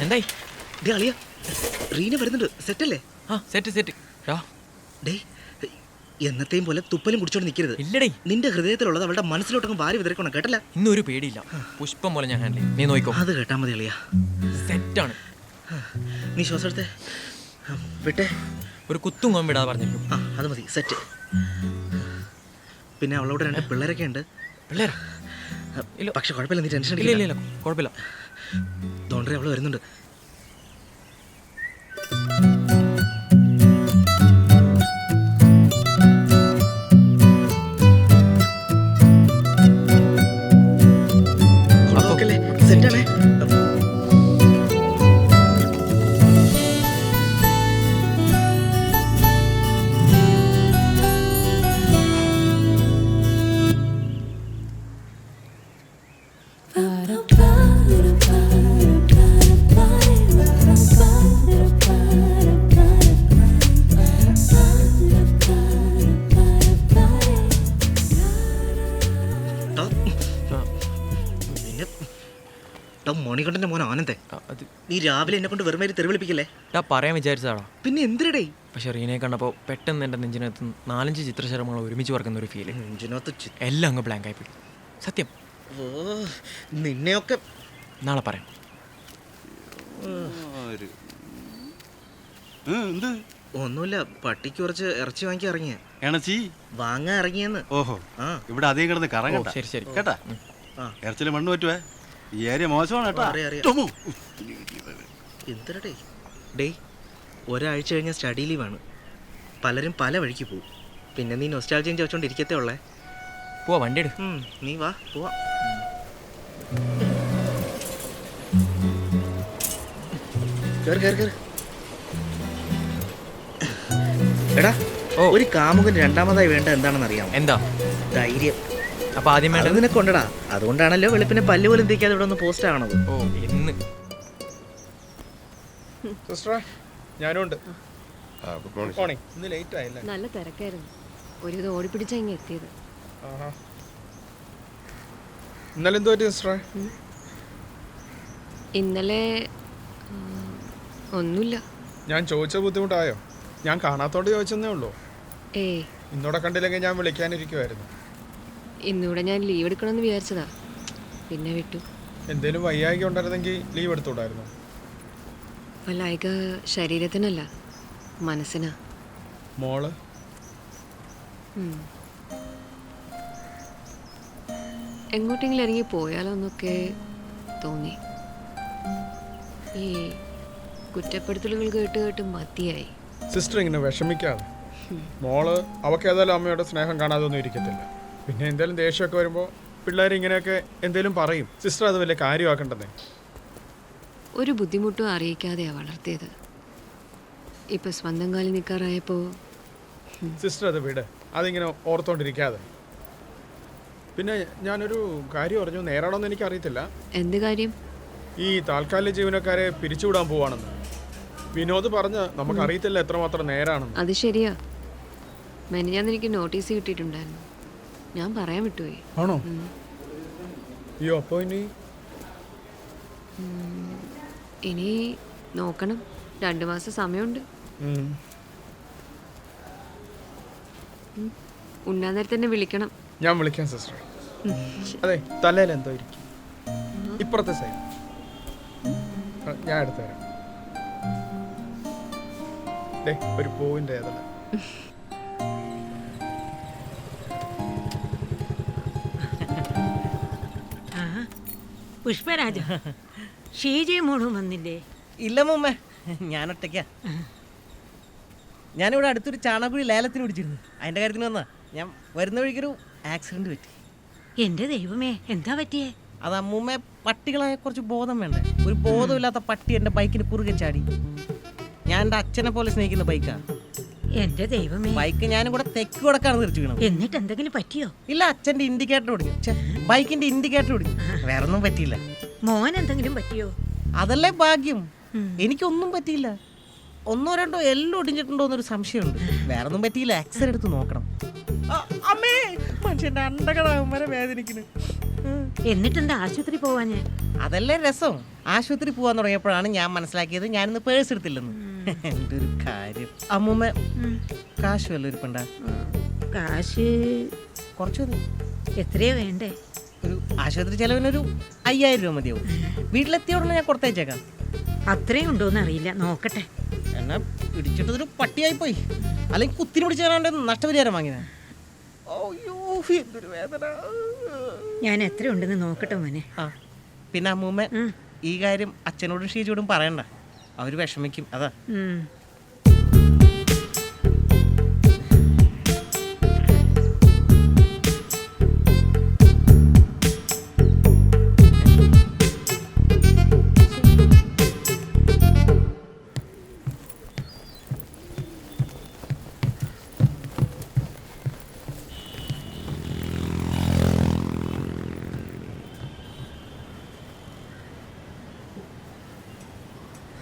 എന്തായി? അളിയ റീന വരുന്നുണ്ട്. സെറ്റല്ലേ? ആ സെറ്റ് സെറ്റ്. ഡേ എന്നത്തെയും പോലെ തുപ്പലും കുടിച്ചോണ്ട് നിൽക്കരുത്. ഇല്ലടേ, നിന്റെ ഹൃദയത്തിലുള്ളത് അവളുടെ മനസ്സിലോട്ടൊക്കെ വാരി വിതറിക്കണം, കേട്ടല്ല? ഇന്നൊരു പേടിയില്ല. പുഷ്പം പോലെ ഞാൻ ഹാൻഡിൽ. നീ നോക്കോ. അത് കേട്ടാ മതി അളിയ. സെറ്റാണ്. നീ ശ്വാസം എടുത്തേ. വിട്ടേ. ഒരു കുത്തും കൊമ്പിടാതെ പറഞ്ഞിരിക്കും. ആ അത് മതി. സെറ്റ്. പിന്നെ അവളോട് 2 പിള്ളേരൊക്കെ ഉണ്ട്. പിള്ളേരാ? പക്ഷെ കുഴപ്പമില്ല, നീ ടെൻഷൻ ഇല്ല ഇല്ല ഇല്ല, കുഴപ്പമില്ല. തോണ്ടേ അവള് വരുന്നുണ്ട്. സെറ്റാണേ. മണികണ്ഠന്റെ മോൻ ആനന്ദേ, നീ രാവിലെ എന്നെ കൊണ്ട് വെറുതെ തെരുവിളിപ്പിക്കല്ലേ? പറയാൻ വിചാരിച്ചതാടാ. പിന്നെ എന്തിനടേ? പക്ഷെ റീനയെ കണ്ടപ്പോൾ പെട്ടെന്ന് എൻ്റെ നെഞ്ചിനകത്ത് 4-5 ചിത്രശലഭങ്ങൾ ഒരുമിച്ച് പറക്കുന്ന ഒരു ഫീല്. നെഞ്ചിനകത്ത് എല്ലാം അങ്ങ് ബ്ലാങ്ക് ആയിപ്പോയി. സത്യം. ഓ നിന്നെയൊക്കെ നാളെ പറയാം. ഒന്നുമില്ല, പട്ടിക്ക് കുറച്ച് ഇറച്ചി വാങ്ങിക്കാൻ ഇറങ്ങിയ. വാങ്ങാൻ ഇറങ്ങിയെന്ന്. ഓഹോ, ഇവിടെ അധികം കിടന്ന് കറങ്ങണ്ട. ശരി ശരി കേട്ടാ, ഇറച്ചില് മണ്ണ് പറ്റുവേ. ഈ ഏരിയ മോശമാണ് കേട്ടോ. എന്തരടേ? ഡേ ഒരാഴ്ച കഴിഞ്ഞ സ്റ്റഡി ലീവാണ്. പലരും പല വഴിക്ക് പോവും. പിന്നെ നീ നൊസ്റ്റാൾജിയ ചോദിച്ചോണ്ടിരിക്കത്തേ ഉള്ളേ. പോവാ, വണ്ടി എടു. നീ വാ, പോവാ. കേറ് കേറ് കേറ്. എടാ, ഒരു കാമുകൻ രണ്ടാമതായി വേണ്ട എന്താണെന്ന് അറിയാമോ? എന്താ? ധൈര്യം. അപ്പൊ ആദ്യം വേണ്ടത് നിനക്ക് കൊണ്ടടാ. അതുകൊണ്ടാണല്ലോ വെളുപ്പിനെ പല്ല് പോലും തേക്കാതെ ഇവിടെ ഒന്ന് പോസ്റ്റ് ആവണത്. ഓ എന്ന് ഞാനുണ്ട്. ഇന്ന് ലേറ്റ് ആയില്ലേ? നല്ല തിരക്കായിരുന്നു. ഒരു ഇത് ഓടിപ്പിടിച്ചാ ഇങ്ങനെ എത്തിയത്. ഇന്നലെ എന്തോ പറ്റി സിസ്റ്ററെ? ഇന്നലെ ഒന്നുമില്ല. ഞാൻ ചോദിച്ച ബുദ്ധിമുട്ടായോ? ഞാൻ കാണാത്തോണ്ട് ചോദിച്ചെന്നേ ഉള്ളൂ. ഇന്നോടെ കണ്ടില്ലെങ്കിൽ ഞാൻ വിളിക്കാനിരിക്കുമായിരുന്നു. ഇന്നൂടെ ഞാൻ ലീവ് എടുക്കണമെന്ന് വിചാരിച്ചതാ, പിന്നെ വിട്ടു. എന്തേലും വയ്യായ്ക ഉണ്ടായിരുന്നെങ്കിൽ ലീവ് എടുത്തുകൂടായിരുന്നു. വല്ലായ്ക ശരീരത്തിനല്ല, മനസ്സിനാ. മോള് എങ്ങോട്ടെങ്കിലും ഇറങ്ങി പോയാലോ എന്നൊക്കെ തോന്നി. ഈ കുറ്റപ്പെടുത്തലുകൾ കേട്ട് കേട്ട് മതിയായി. സിസ്റ്റർ ഇങ്ങനെ വിഷമിക്കാതെ. മോള് അവൾക്ക് ഏതായാലും അമ്മയോട് സ്നേഹം കാണാതെ ഒന്നും ഇരിക്കത്തില്ല. പിന്നെ എന്തെങ്കിലും ദേഷ്യമൊക്കെ വരുമ്പോൾ പിള്ളേർ ഇങ്ങനെയൊക്കെ എന്തെങ്കിലും പറയും. സിസ്റ്റർ അത് വലിയ കാര്യമാക്കണ്ടെന്നേ. ഒരു ബുദ്ധിമുട്ടും അറിയിക്കാതെയാണ് വളർത്തിയത്. ഇപ്പം സ്വന്തം കാലിൽ നിൽക്കാറായപ്പോൾ സിസ്റ്റർ അത് വിട്, അതിങ്ങനെ ഓർത്തോണ്ടിരിക്കാതെ. പിന്നെ ഞാനൊരു കാര്യം പറഞ്ഞു, നേരാണോന്ന് എനിക്ക് അറിയത്തില്ല. എന്ത് കാര്യം? ഈ താൽക്കാലിക ജീവനക്കാരെ പിരിച്ചുവിടാൻ പോവാണെന്ന് വിനോദ് പറഞ്ഞ്. നമുക്കറിയത്തില്ല എത്രമാത്രം നേരാണെന്ന്. അത് ശരിയാ. മെനിഞ്ഞാന്ന് എനിക്ക് നോട്ടീസ് കിട്ടിയിട്ടുണ്ടായിരുന്നു. ഞാൻ പറയാൻ വിട്ടുപോയി. ആണോ? അയ്യോ, അപ്പോ ഇനി നോക്കണം. 2 മാസം സമയമുണ്ട്. ഉണ്ണാൻ നേരത്തെ തന്നെ വിളിക്കണം. ഞാൻ വിളിക്കാം സിസ്റ്റർ. അതെ, തലയിൽ എന്തോ ഇരിക്കും. ഇപ്പുറത്തെ സൈഡ് ഞാൻ എടുത്തു തരാം. ഒരു പൂവിൻ്റെ ഏതല്ല. പുഷ്പരാജ, ഷീജയും മോളും വന്നില്ലേ? ഇല്ല മുമ്മേ, ഞാനൊറ്റയ്ക്കാ. ഞാനിവിടെ അടുത്തൊരു ചാണകുഴി ലേലത്തിന് പിടിച്ചിരുന്നു. അതിൻ്റെ കാര്യത്തിന് വന്നാ. ഞാൻ വരുന്ന വഴിക്കൊരു ആക്സിഡൻറ്റ് പറ്റി. എൻ്റെ ദൈവമേ, എന്താ പറ്റിയേ? അത് അമ്മൂമ്മ, പട്ടികളായ കുറച്ച് ബോധം വേണ്ടേ? ഒരു ബോധമില്ലാത്ത പട്ടി എൻ്റെ ബൈക്കിന് കുറുകെ ചാടി. ഞാൻ എൻ്റെ അച്ഛനെ പോലെ സ്നേഹിക്കുന്ന ബൈക്കാണ്. എൻ്റെ ദൈവമേ. ബൈക്ക് ഞാനും കൂടെ തെക്ക് കൊടുക്കാണ് തിരിച്ചു വീണത്. എന്നിട്ട് എന്തെങ്കിലും പറ്റിയോ? ഇല്ല, അച്ഛൻ്റെ ഇൻഡിക്കേറ്റർ ഒടിഞ്ഞു. ബൈക്കിൻ്റെ ഇൻഡിക്കേറ്റർ ഒടിഞ്ഞു. വേറൊന്നും പറ്റിയില്ല. മോൻ എന്തെങ്കിലും പറ്റിയോ? അതല്ലേ ഭാഗ്യം. എനിക്കൊന്നും പറ്റിയില്ല. 1-2 എല്ലാം ഒടിഞ്ഞിട്ടുണ്ടോ എന്നൊരു സംശയമുണ്ട്. വേറൊന്നും പറ്റിയില്ല. എക്സ്റേ എടുത്ത് നോക്കണം. അമ്മേ, മനുഷ്യൻ്റെ അണ്ടകളാകും വരെ വേദനിക്കുന്നു. എന്നിട്ടെന്താ ആശുപത്രി പോവാഞ്ഞേ? അതല്ലേ രസം. ആശുപത്രി പോകാൻ തുടങ്ങിയപ്പോഴാണ് ഞാൻ മനസ്സിലാക്കിയത് ഞാനിന്ന് പേഴ്സ് എടുത്തില്ലെന്ന്. എൻ്റെ ഒരു കാര്യം. അമ്മൂമ്മ കാശ് വല്ലതും ഇരിപ്പുണ്ടാ? കാശ് കുറച്ച് മതി. എത്രയാ വേണ്ടേ? ഒരു ആശുപത്രി ചെലവിനൊരു 5000 രൂപ മതിയാവും. വീട്ടിലെത്തിയോടനെ ഞാൻ കൊടുത്തയച്ചേക്കാം. അത്രയും ഉണ്ടോന്ന് അറിയില്ല, നോക്കട്ടെ. എന്നാ പിടിച്ചിട്ടതൊരു പട്ടിയായി പോയി. അല്ലെങ്കിൽ കുത്തിരി പിടിച്ച് തരാണ്ട് നഷ്ടപരിഹാരം വാങ്ങിയത്. അയ്യോ എന്തൊരു വേദന. ഞാൻ എത്രയുണ്ടെന്ന് നോക്കട്ടെ മോനെ. ആ പിന്നെ അമ്മൂമ്മ ഉം. ഈ കാര്യം അച്ഛനോടും ഷീജോടും പറയണ്ട, അവർ വിഷമിക്കും. അതാ. ഉം.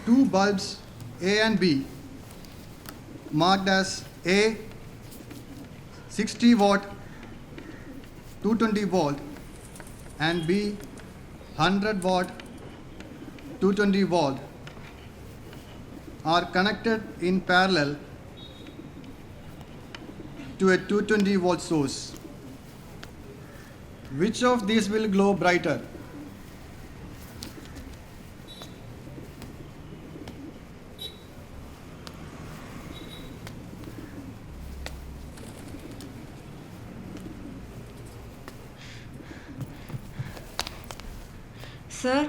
Two bulbs A and B marked as A 60 watt 220 volt and B 100 watt 220 volt are connected in parallel to a 220 volt source. Which of these will glow brighter? Sir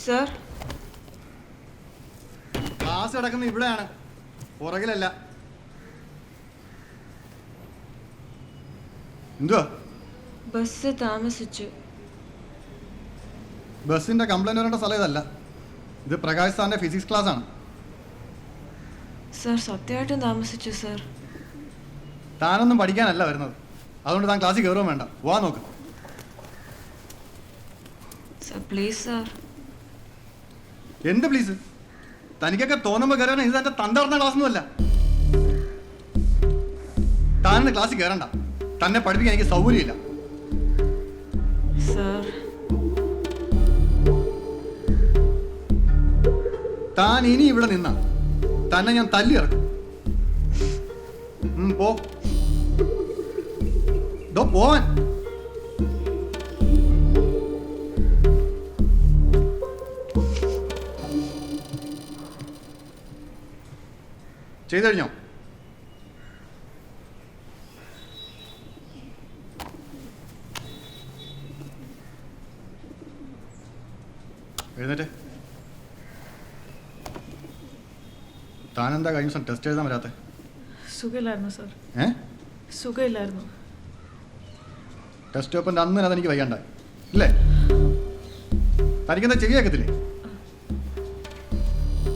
sir class കിടക്കുന്നത് ഇവിടെയാണ്, പുറകിലല്ല. എന്തുവാ? Bus താമസിച്ചു. ബസ്സിന്റെ complaint വരേണ്ട സ്ഥലം ഇതല്ല. ഇത് പ്രകാശ് സാറിന്റെ ഫിസിക്സ് ക്ലാസ് ആണ്. സർ സത്യമായിട്ടും താമസിച്ചു സർ. താനൊന്നും പഠിക്കാനല്ല വരുന്നത്, അതുകൊണ്ട് താൻ ക്ലാസ്സിൽ കയറുകയും വേണ്ട. പോവാൻ നോക്ക്. Sir please sir. എന്ത് പ്ലീസ്? തനിക്കൊക്കെ തോന്നുമ്പോൾ കയറാൻ ഇത് തന്റെ തന്തറന്ന ക്ലാസ്സൊന്നും അല്ല. താനിന്ന് ക്ലാസ്സിൽ കയറണ്ട, തന്നെ പഠിപ്പിക്കാൻ എനിക്ക് സൗകര്യമില്ല. സർ താൻ ഇനി ഇവിടെ നിന്ന തന്നെ ഞാൻ തല്ലി ഇറക്കും. പോ പോവാൻ. ചെയ്തു കഴിഞ്ഞോ? എഴുന്നേറ്റ്. താനെന്താ കഴിഞ്ഞ ദിവസം ടെസ്റ്റ് എഴുതാൻ വരാത്തെ? സുഖമില്ലായിരുന്നു സർ. സുഖമില്ലായിരുന്നു. ടെസ്റ്റ് പേപ്പറിൻ്റെ അന്ന് അതെനിക്ക് വൈകണ്ടായി ഇല്ലേ? തനിക്കെന്താ ചെവിയാക്കത്തില്ലേ?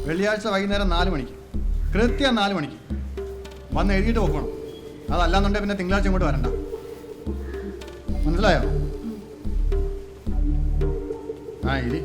വെള്ളിയാഴ്ച വൈകുന്നേരം 4 മണിക്ക്, കൃത്യം 4 മണിക്ക് വന്ന് എഴുതിയിട്ട് പോക്കണം. അതല്ലാന്നുണ്ടെങ്കിൽ പിന്നെ തിങ്കളാഴ്ച ഇങ്ങോട്ട് വരണ്ട. മനസ്സിലായോ? ആ ഇരി.